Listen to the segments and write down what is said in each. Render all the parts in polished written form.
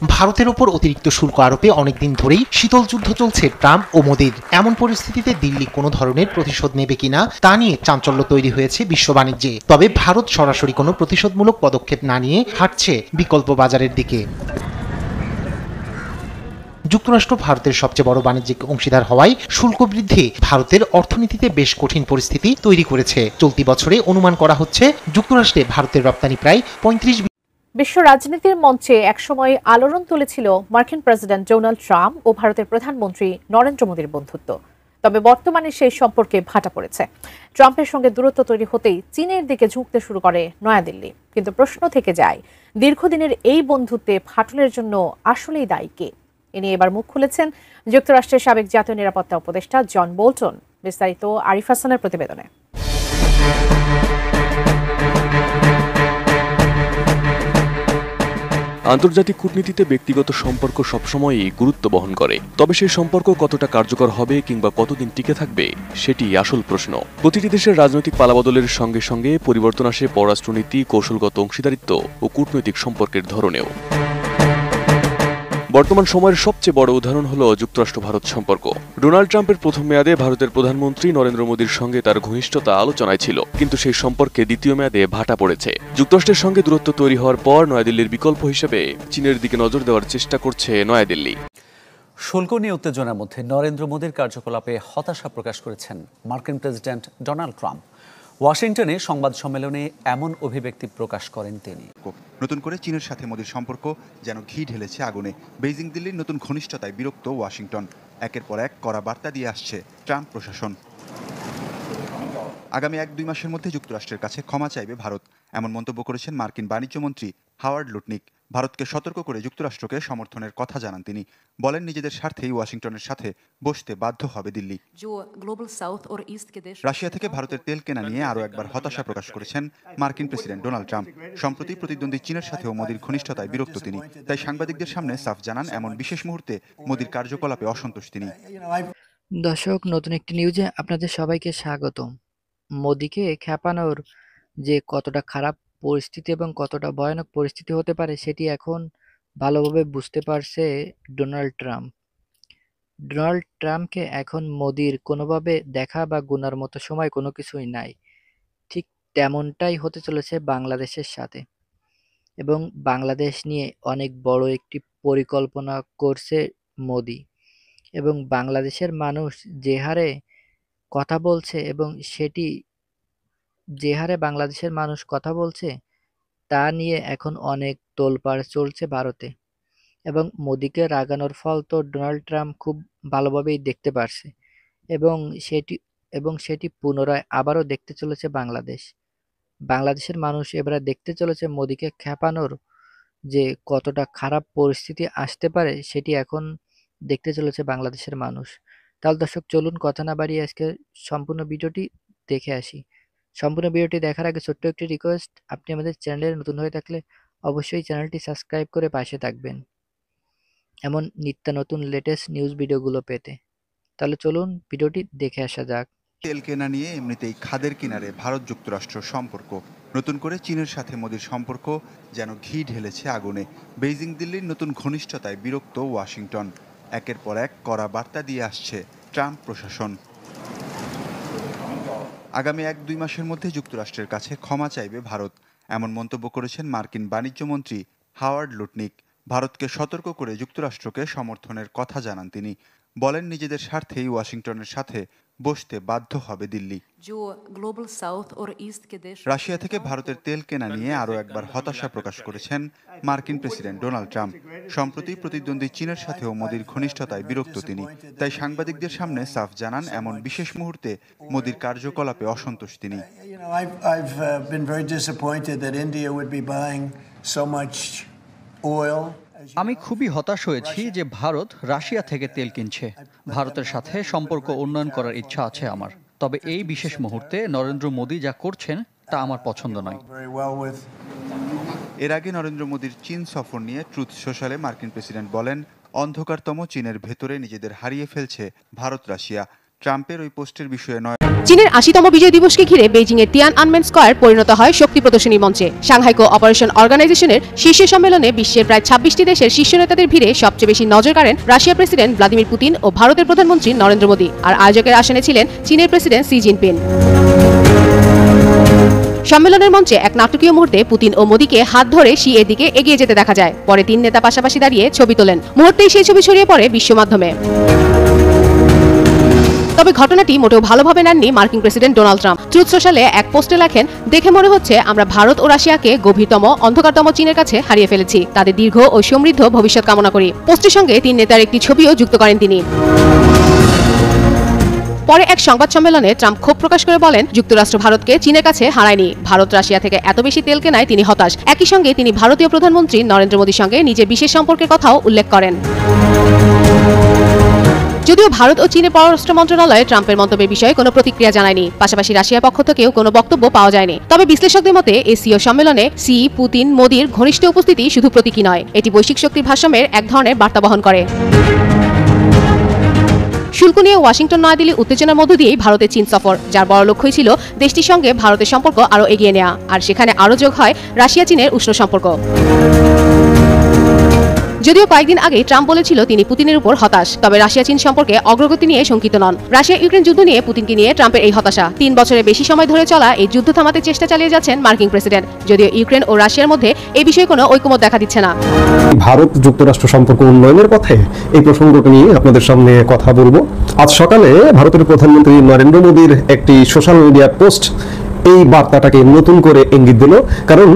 ভারতের ওপর অতিরিক্ত শুল্ক আরোপে অনেকদিন ধরেই শীতল যুদ্ধ চলছে ট্রাম্প ও মোদির। এমন পরিস্থিতিতে দিল্লি কোনো ধরনের প্রতিশোধ নেবে কিনা তা নিয়ে চাঞ্চল্য তৈরি হয়েছে বিশ্ব বাণিজ্যে। তবে ভারত সরাসরি কোনো প্রতিশোধমূলক পদক্ষেপ না নিয়ে হাঁটছে বিকল্প বাজারের দিকে। যুক্তরাষ্ট্র ভারতের সবচেয়ে বড় বাণিজ্যিক অংশীদার হওয়ায় শুল্ক বৃদ্ধি ভারতের অর্থনীতিতে বেশ কঠিন পরিস্থিতি তৈরি করেছে। চলতি বছরে অনুমান করা হচ্ছে যুক্তরাষ্ট্রে ভারতের রপ্তানি প্রায় 35। বিশ্ব রাজনীতির মঞ্চে একসময় আলোড়ন তুলেছিল মার্কিন প্রেসিডেন্ট ডোনাল্ড ট্রাম্প ও ভারতের প্রধানমন্ত্রী নরেন্দ্র মোদীর বন্ধুত্ব। তবে বর্তমানে সেই সম্পর্কে ভাটা পড়েছে। ট্রাম্পের সঙ্গে দূরত্ব তৈরি হতেই চীনের দিকে ঝুঁকতে শুরু করে নয়াদিল্লি। কিন্তু প্রশ্ন থেকে যায়, দীর্ঘদিনের এই বন্ধুত্বে ফাটলের জন্য আসলেই দায়ী কে? এ নিয়ে এবার মুখ খুলেছেন যুক্তরাষ্ট্রের সাবেক জাতীয় নিরাপত্তা উপদেষ্টা জন বোল্টন। বিস্তারিত আরিফ হাসানের প্রতিবেদনে। আন্তর্জাতিক কূটনীতিতে ব্যক্তিগত সম্পর্ক সবসময়ই গুরুত্ব বহন করে, তবে সেই সম্পর্ক কতটা কার্যকর হবে কিংবা কতদিন টিকে থাকবে সেটি আসল প্রশ্ন। প্রতিটি দেশের রাজনৈতিক পালাবদলের সঙ্গে সঙ্গে পরিবর্তন আসে পররাষ্ট্রনীতি, কৌশলগত অংশীদারিত্ব ও কূটনৈতিক সম্পর্কের ধরনেও। বর্তমান সময়ের সবচেয়ে বড় উদাহরণ হল যুক্তরাষ্ট্র ভারত সম্পর্ক। ডোনাল্ড ট্রাম্পের প্রথম মেয়াদে ভারতের প্রধানমন্ত্রী নরেন্দ্র মোদীর সঙ্গে তার ঘনিষ্ঠতা আলোচনায় ছিল, কিন্তু সেই সম্পর্কে দ্বিতীয় মেয়াদে ভাটা পড়েছে। যুক্তরাষ্ট্রের সঙ্গে দূরত্ব তৈরি হওয়ার পর নয়াদিল্লির বিকল্প হিসেবে চীনের দিকে নজর দেওয়ার চেষ্টা করছে নয়াদিল্লি। শুল্ক নিয়ে উত্তেজনার মধ্যে নরেন্দ্র মোদীর কার্যকলাপে হতাশা প্রকাশ করেছেন মার্কিন প্রেসিডেন্ট ডোনাল্ড ট্রাম্প। ওয়াশিংটনে সংবাদ সম্মেলনে এমন অভিব্যক্তি প্রকাশ করেন তিনি। নতুন করে চীনের সাথে মোদীর সম্পর্ক যেন ঘি ঢেলেছে আগুনে। বেইজিং দিল্লির নতুন ঘনিষ্ঠতায় বিরক্ত ওয়াশিংটন। একের পর এক কড়া বার্তা দিয়ে আসছে ট্রাম্প প্রশাসন। আগামী 1-2 মাসের মধ্যে যুক্তরাষ্ট্রের কাছে ক্ষমা চাইবে ভারত, এমন মন্তব্য করেছেন মার্কিন বাণিজ্য মন্ত্রী হাওয়ার্ড লুটনিক। ভারতকে সতর্ক করে যুক্তরাষ্ট্রকে সমর্থনের কথা জানান তিনি। বলেন, নিজেদের স্বার্থেই ওয়াশিংটনের সাথে বসতে বাধ্য হবে দিল্লি। রাশিয়া থেকে ভারতের তেল কেনা নিয়ে আরও একবার হতাশা প্রকাশ করেছেন মার্কিন প্রেসিডেন্ট ডোনাল্ড ট্রাম্প। সম্প্রতি প্রতিদ্বন্দ্বী চীনের সাথেও মোদীর ঘনিষ্ঠতায় বিরক্ত তিনি। তাই সাংবাদিকদের সামনে সাফ জানান, এমন বিশেষ মুহূর্তে মোদীর কার্যকলাপে অসন্তুষ্ট তিনি। দর্শক, নতুন একটি নিউজে আপনাদের সবাইকে স্বাগতম। মোদীকে খেপানোর যে কতটা খারাপ পরিস্থিতি এবং কতটা ভয়ানক পরিস্থিতি হতে পারে সেটি এখন ভালোভাবে বুঝতে পারছে ডোনাল্ড ট্রাম্প। ডোনাল্ড ট্রাম্পকে এখন মোদীর কোনোভাবে দেখা বা গুনার মতো সময় কোনো কিছুই নাই। ঠিক তেমনটাই হতে চলেছে বাংলাদেশের সাথে, এবং বাংলাদেশ নিয়ে অনেক বড় একটি পরিকল্পনা করছে মোদী। এবং বাংলাদেশের মানুষ যে হারে কথা বলছে এবং সেটি যে হারে বাংলাদেশের মানুষ কথা বলছে তা নিয়ে এখন অনেক তোলপাড় চলছে ভারতে। এবং মোদীকে রাগানোর ফল তো ডোনাল্ড ট্রাম্প খুব ভালোভাবেই দেখতে পারছে, এবং সেটি পুনরায় আবারও দেখতে চলেছে বাংলাদেশ। বাংলাদেশের মানুষ এবারে দেখতে চলেছে মোদীকে খেপানোর যে কতটা খারাপ পরিস্থিতি আসতে পারে সেটি এখন দেখতে চলেছে বাংলাদেশের মানুষ। তাহলে দর্শক, চলুন কথা না বাড়িয়ে আজকে সম্পূর্ণ ভিডিওটি দেখে আসি। সম্পূর্ণ ভিডিওটি দেখার আগে ছোট্ট একটি রিকোয়েস্ট, আপনি আমাদের চ্যানেলে নতুন হয়ে থাকলে অবশ্যই চ্যানেলটি সাবস্ক্রাইব করে পাশে থাকবেন এমন নিত্য নতুন লেটেস্ট নিউজ ভিডিওগুলো পেতে। তাহলে চলুন ভিডিওটি দেখে আসা যাক। তেল কেনা নিয়ে এমনিতেই খাদের কিনারে ভারত যুক্তরাষ্ট্র সম্পর্ক। নতুন করে চীনের সাথে মোদীর সম্পর্ক যেন ঘি ঢেলেছে আগুনে। বেইজিং দিল্লির নতুন ঘনিষ্ঠতায় বিরক্ত ওয়াশিংটন। একের পর এক কড়া বার্তা দিয়ে আসছে ট্রাম্প প্রশাসন। আগামী 1-2 মাসের মধ্যে যুক্তরাষ্ট্রের কাছে ক্ষমা চাইবে ভারত, এমন মন্তব্য করেছেন মার্কিন বাণিজ্য মন্ত্রী হাওয়ার্ড লুটনিক। ভারতকে সতর্ক করে যুক্তরাষ্ট্রকে সমর্থনের কথা জানান তিনি। বলেন, নিজেদের স্বার্থেই ওয়াশিংটনের সাথে বসতে বাধ্য হবে দিল্লি। রাশিয়া থেকে ভারতের তেল কেনা নিয়ে আরও একবার হতাশা প্রকাশ করেছেন মার্কিন প্রেসিডেন্ট ডোনাল্ড ট্রাম্প। সম্প্রতি প্রতিদ্বন্দ্বী চীনের সাথেও মোদীর ঘনিষ্ঠতায় বিরক্ত তিনি। তাই সাংবাদিকদের সামনে সাফ জানান, এমন বিশেষ মুহূর্তে মোদীর কার্যকলাপে অসন্তুষ্ট তিনি। আমি খুবই হতাশ হয়েছি যে ভারত রাশিয়া থেকে তেল কিনছে। ভারতের সাথে সম্পর্ক উন্নয়ন করার ইচ্ছা আছে আমার, তবে এই বিশেষ মুহূর্তে নরেন্দ্র মোদী যা করছেন তা আমার পছন্দ নয়। এর আগে নরেন্দ্র মোদীর চীন সফর নিয়ে ট্রুথ সোশ্যালে মার্কিন প্রেসিডেন্ট বলেন, অন্ধকারতম চীনের ভেতরে নিজেদের হারিয়ে ফেলছে ভারত রাশিয়া। ট্রাম্পের ওই পোস্টের বিষয়ে নয়। চীনের ৮০তম বিজয় দিবসকে ঘিরে বেইজিং এর তিয়ানআনমেন স্কয়ার পরিণত হয় শক্তি প্রদর্শনী মঞ্চে। সাংহাই কোঅপারেশন অর্গানাইজেশনের শীর্ষ সম্মেলনে বিশ্বের প্রায় ২৬টি দেশের শীর্ষ নেতাদের ভিড়ে সবচেয়ে বেশি নজর কাড়েন রাশিয়ার প্রেসিডেন্ট ভ্লাদিমির পুতিন ও ভারতের প্রধানমন্ত্রী নরেন্দ্র মোদী। আর আয়োজকের আসনে ছিলেন চীনের প্রেসিডেন্ট শি জিনপিং। সম্মেলনের মঞ্চে এক নাটকীয় মুহূর্তে পুতিন ও মোদীকে হাত ধরে শি এর দিকে এগিয়ে যেতে দেখা যায়। পরে তিন নেতা পাশাপাশি দাঁড়িয়ে ছবি তোলেন। মুহূর্তেই সেই ছবি ছড়িয়ে পড়ে বিশ্ব মাধ্যমে। তবে ঘটনাটি মোটেও ভালোভাবে নেননি মার্কিন প্রেসিডেন্ট ডোনাল্ড ট্রাম্প। ট্রুথ সোশ্যালে এক পোস্টে লেখেন, দেখে মনে হচ্ছে আমরা ভারত ও রাশিয়াকে গভীরতম অন্ধকারতম চীনের কাছে হারিয়ে ফেলেছি। তাদের দীর্ঘ ও সমৃদ্ধ ভবিষ্যৎ কামনা করি। পোস্টের সঙ্গে তিন নেতার একটি ছবিও যুক্ত করেন তিনি। পরে এক সংবাদ সম্মেলনে ট্রাম্প ক্ষোভ প্রকাশ করে বলেন, যুক্তরাষ্ট্র ভারতকে চীনের কাছে হারায়নি। ভারত রাশিয়া থেকে এত বেশি তেল কেনায় তিনি হতাশ। একই সঙ্গে তিনি ভারতীয় প্রধানমন্ত্রী নরেন্দ্র মোদীর সঙ্গে নিজের বিশেষ সম্পর্কের কথাও উল্লেখ করেন। যদিও ভারত ও চীনের পররাষ্ট্র মন্ত্রণালয় ট্রাম্পের মন্তব্যের বিষয়ে কোনো প্রতিক্রিয়া জানায়নি। পাশাপাশি রাশিয়ার পক্ষ থেকেও কোনো বক্তব্য পাওয়া যায়নি। তবে বিশ্লেষকদের মতে এসিও সম্মেলনে সি, পুতিন, মোদীর ঘনিষ্ঠ উপস্থিতি শুধু প্রতীকী নয়, এটি বৈশ্বিক শক্তির ভারসাম্যের এক ধরনের বার্তা বহন করে। শুল্ক নিয়ে ওয়াশিংটন নয়াদিল্লি উত্তেজনার মধ্য দিয়েই ভারতের চীন সফর, যার বড় লক্ষ্যই ছিল দেশটির সঙ্গে ভারতের সম্পর্ক আরও এগিয়ে নেওয়া। আর সেখানে আরও যোগ হয় রাশিয়া চীনের উষ্ণ সম্পর্ক। যদিও কয়েকদিন আগে ট্রাম্প বলেছিল তিনি পুতিনের উপর হতাশ, তবে রাশিয়া চীন সম্পর্কে অগ্রগতি নিয়ে শঙ্কিত নন। রাশিয়া ইউক্রেন যুদ্ধ নিয়ে পুতিনকে নিয়ে ট্রাম্পের এই হতাশা। ৩ বছরের বেশি সময় ধরে চলা এই যুদ্ধ থামাতে চেষ্টা চালিয়ে যাচ্ছেন মার্কিন প্রেসিডেন্ট। যদিও ইউক্রেন ও রাশিয়ার মধ্যে এই বিষয়ে কোনো ঐকমত্য দেখা দিচ্ছে না। ভারত যুক্তরাষ্ট্র সম্পর্ক উন্নয়নের পথে এই প্রসঙ্গটা নিয়ে আপনাদের সামনে কথা বলবো। আজ সকালে ভারতের প্রধানমন্ত্রী নরেন্দ্র মোদীর একটি সোশ্যাল মিডিয়া পোস্ট এই বার্তাটাকে নতুন করে ইঙ্গিত দিল। কারণ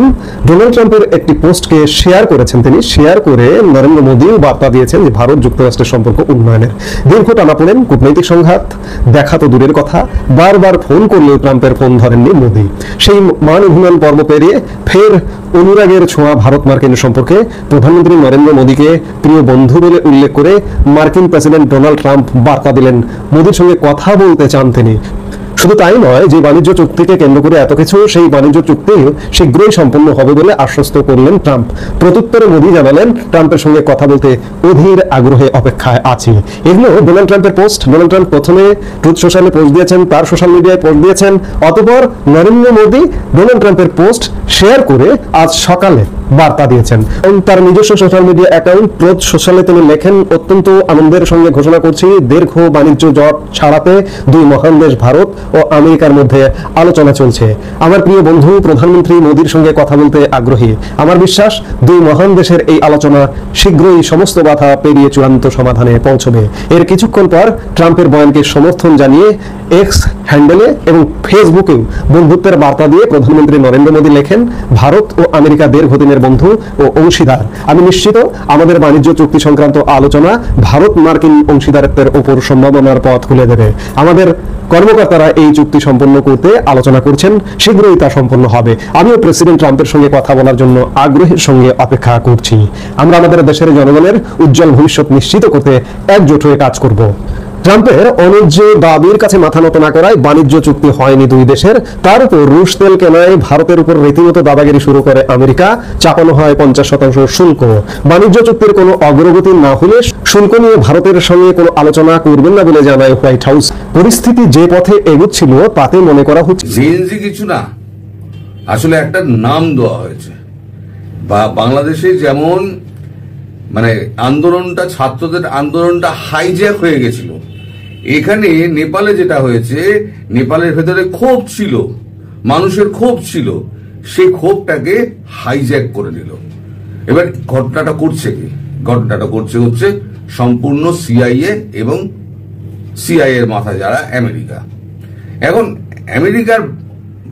ডোনাল্ড ট্রাম্পের একটি পোস্টকে শেয়ার করেছেন তিনি, শেয়ার করে নরেন্দ্র মোদীও বার্তা দিয়েছেন যে ভারত যুক্তরাষ্ট্রের সম্পর্ক উন্নয়নের। দীর্ঘ টানাপোড়েন, কূটনৈতিক সংঘাত, দেখা তো দূরের কথা, বারবার ফোন করলেও ট্রাম্পের ফোন ধরেননি মোদী। সেই মান অভিমান পর্ব পেরিয়ে ফের অনুরাগের ছোঁয়া ভারত মার্কিন সম্পর্কে প্রধানমন্ত্রী নরেন্দ্র মোদীকে প্রিয় বন্ধু বলে উল্লেখ করে মার্কিন প্রেসিডেন্ট ডোনাল্ড ট্রাম্প বার্তা দিলেন, মোদীর সঙ্গে কথা বলতে চান তিনি। শুধু তাই নয়, যে বাণিজ্য চুক্তিকে কেন্দ্র করে এত কিছু, সেই বাণিজ্য চুক্তি শীঘ্রই সম্পন্ন হবে বলে আশ্বস্ত করলেন ট্রাম্প। প্রত্যুত্তরে মোদী জানালেন, ট্রাম্পের সঙ্গে কথা বলতে অধীর আগ্রহে অপেক্ষায় আছি। এগুলো ডোনাল্ড ট্রাম্পের পোস্ট। ডোনাল্ড ট্রাম্প প্রথমে ট্রুথ সোশ্যালে পোস্ট দিয়েছেন, তার সোশ্যাল মিডিয়ায় পোস্ট দিয়েছেন। অতঃপর নরেন্দ্র মোদী ডোনাল্ড ট্রাম্পের পোস্ট শেয়ার করে আজ সকালে বার্তা দিয়েছেন। তার নিজস্ব সোশ্যাল মিডিয়া অ্যাকাউন্ট ট্রুথ সোশ্যালে তিনি লেখেন, অত্যন্ত আনন্দের সঙ্গে ঘোষণা করছি, দীর্ঘ বাণিজ্য জট ছাড়াতে দুই মহান দেশ ভারত ও আমেরিকার মধ্যে আলোচনা চলছে। আমার প্রিয় বন্ধু প্রধানমন্ত্রী মোদীর সঙ্গে কথা বলতে আগ্রহী। আমার বিশ্বাস দুই মহান দেশের এই আলোচনা শীঘ্রই সমস্ত বাধা পেরিয়ে চূড়ান্ত সমাধানে পৌঁছবে। এর কিছুক্ষণ পর ট্রাম্পের বয়ানকে সমর্থন জানিয়ে এক্স হ্যান্ডেলে এবং ফেসবুকেও বন্ধুত্বের বার্তা দিয়ে প্রধানমন্ত্রী নরেন্দ্র মোদী লেখেন, ভারত ও আমেরিকা দীর্ঘদিনের বন্ধু ও অংশীদার। আমি নিশ্চিত আমাদের বাণিজ্য চুক্তি সংক্রান্ত আলোচনা ভারত মার্কিন অংশীদারত্বের ওপর সম্ভাবনার পথ খুলে দেবে। আমাদের কর্মকর্তারা এই চুক্তি সম্পন্ন করতে আলোচনা করছেন, শীঘ্রই তা সম্পন্ন হবে। আমিও প্রেসিডেন্ট ট্রাম্পের সঙ্গে কথা বলার জন্য আগ্রহের সঙ্গে অপেক্ষা করছি। আমরা আমাদের দেশের জনগণের উজ্জ্বল ভবিষ্যৎ নিশ্চিত করতে একজোট হয়ে কাজ করব। ট্রাম্পের অন্যায্য দাবির কাছে মাথা নত না করায় বাণিজ্য চুক্তি হয়নি দুই দেশের। তার উপর রুশ তেল কেনায় ভারতের উপর রীতিমতো দাদাগিরি শুরু করে আমেরিকা, চাপানো হয় 50% শুল্ক। বাণিজ্য চুক্তির কোনো অগ্রগতি না হলে শুল্ক নিয়ে ভারতের সঙ্গে কোনো আলোচনা করবেন না বলে জানায় হোয়াইট হাউস। পরিস্থিতি যে পথে এগোচ্ছিল তাতে মনে করা হচ্ছে জেএনজি কিছু না, আসলে একটা নাম দেওয়া হয়েছে। বা বাংলাদেশে যেমন মানে আন্দোলনটা, ছাত্রদের আন্দোলনটা হাইজ্যাক হয়ে গেছিল, এখানে নেপালে যেটা হয়েছে, নেপালের ভেতরে ক্ষোভ ছিল, মানুষের ক্ষোভ ছিল, সেই ক্ষোভটাকে হাইজ্যাক করে নিল। এবার ঘটনাটা করছে কি? ঘটনাটা করছে হচ্ছে সম্পূর্ণ সিআইএ এবং সিআইএ এর মাথায় যারা আমেরিকা। এখন আমেরিকার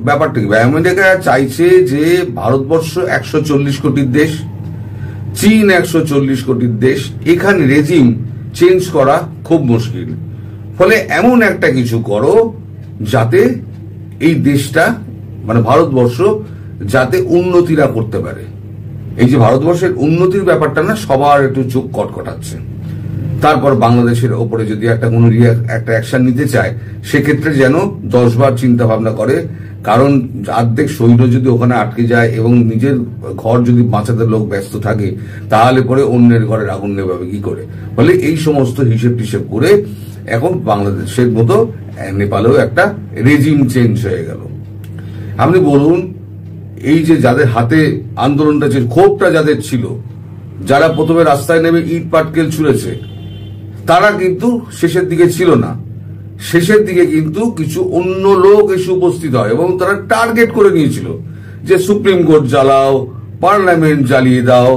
ব্যাপারটা কি? আমেরিকা চাইছে যে ভারতবর্ষ 140 কোটির দেশ, চীন 140 কোটির দেশ, এখানে রেজিম চেঞ্জ করা খুব মুশকিল। ফলে এমন একটা কিছু করো যাতে এই দেশটা মানে ভারতবর্ষ যাতে উন্নতিরা করতে পারে। এই যে ভারতবর্ষের উন্নতির ব্যাপারটা না সবার একটু চোখ কটকটাচ্ছে। তারপর বাংলাদেশের ওপরে যদি একটা কোনো একটা অ্যাকশন নিতে চায়, সেক্ষেত্রে যেন 10 বার চিন্তা ভাবনা করে, কারণ অর্ধেক সৈন্য যদি ওখানে আটকে যায় এবং নিজের ঘর যদি বাঁচাতে লোক ব্যস্ত থাকে, তাহলে পরে অন্যের ঘরের আগুন নেভাবে কি করে? ফলে এই সমস্ত হিসেব টিসেব করে এখন বাংলাদেশের মতো নেপালেও একটা রেজিম চেঞ্জ হয়ে গেল। আপনি বলুন, এই যে যাদের হাতে আন্দোলনটা ছিল, ক্ষোভটা যাদের ছিল, যারা প্রথমে রাস্তায় নেমে ইট পাটকেল ছুঁড়েছে, তারা কিন্তু শেষের দিকে ছিল না। শেষের দিকে কিন্তু কিছু অন্য লোক এসে উপস্থিত হয় এবং তারা টার্গেট করে নিয়েছিল যে সুপ্রিম কোর্ট জ্বালাও, পার্লামেন্ট জ্বালিয়ে দাও।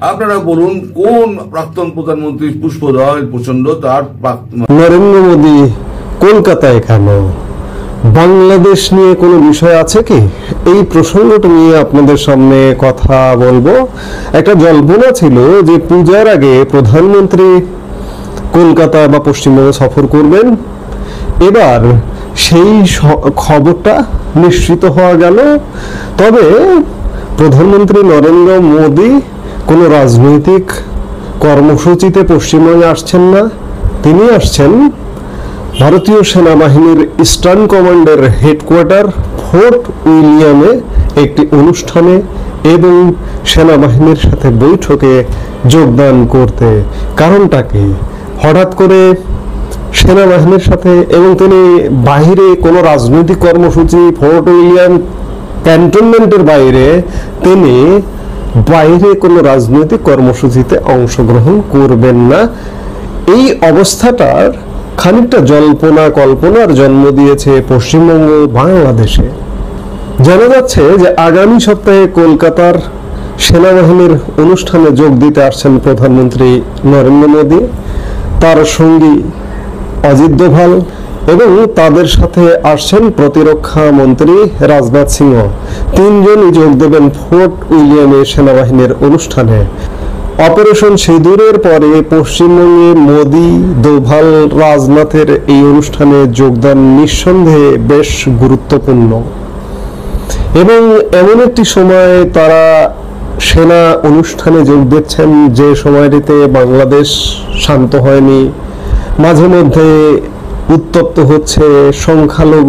আপনারা বলুন, কোন প্রাক্তন প্রধানমন্ত্রী পুষ্পধর প্রচন্ড তার নরেন্দ্র মোদী কলকাতায় কেন? বাংলাদেশ নিয়ে কোনো বিষয় আছে কি? এই প্রসঙ্গটা নিয়ে আপনাদের সামনে কথা বলবো। একটা জল্পনা ছিল যে পূজার আগে প্রধানমন্ত্রী কলকাতা বা পশ্চিমবঙ্গ সফর করবেন। এবার সেই খবরটা নিশ্চিত হওয়া গেল। তবে প্রধানমন্ত্রী নরেন্দ্র মোদী কোনো রাজনৈতিক কর্মসূচিতে পশ্চিমবঙ্গে আসছেন না। তিনি আসছেন ভারতীয় সেনাবাহিনীর ইস্টার্ন কমান্ডের হেডকোয়ার্টার ফোর্ট উইলিয়ামে একটি অনুষ্ঠানে এবং সেনাবাহিনীর সাথে বৈঠকে যোগদান করতে। কারণটা কি? হঠাৎ করে সেনাবাহিনীর সাথে, এবং তিনি বাইরে কোনো রাজনৈতিক কর্মসূচি, ফোর্ট উইলিয়াম ক্যান্টনমেন্টের বাইরে তিনি কোনো রাজনৈতিক কর্মসূচিতে অংশগ্রহণ করবেন না। এই অবস্থাটার খানিকটা জল্পনা কল্পনার জন্ম দিয়েছে পশ্চিমবঙ্গ, বাংলাদেশে। জানা যাচ্ছে যে আগামী সপ্তাহে কলকাতার সেনাবাহিনীর অনুষ্ঠানে যোগ দিতে আসছেন প্রধানমন্ত্রী নরেন্দ্র মোদী, তার সঙ্গী অজিত দোভাল, এবং তাদের সাথে আসছেন প্রতিরক্ষা মন্ত্রী রাজনাথ সিংহ। তিনজনই যোগ দেবেন ফোর্ট উইলিয়ামে সেনাবাহিনীর অনুষ্ঠানে। অপারেশন সিঁদুরের পরে পশ্চিমবঙ্গে মোদী, দোভাল, রাজনাথের এই অনুষ্ঠানে যোগদান নিঃসন্দেহে বেশ গুরুত্বপূর্ণ এবং এমন একটি সময় তারা সেনা অনুষ্ঠানে যোগ দিচ্ছেন যে সময়টিতে বাংলাদেশ শান্ত হয়নি, মাঝে মধ্যে উত্তপ্ত হচ্ছে সংখ্যালঘু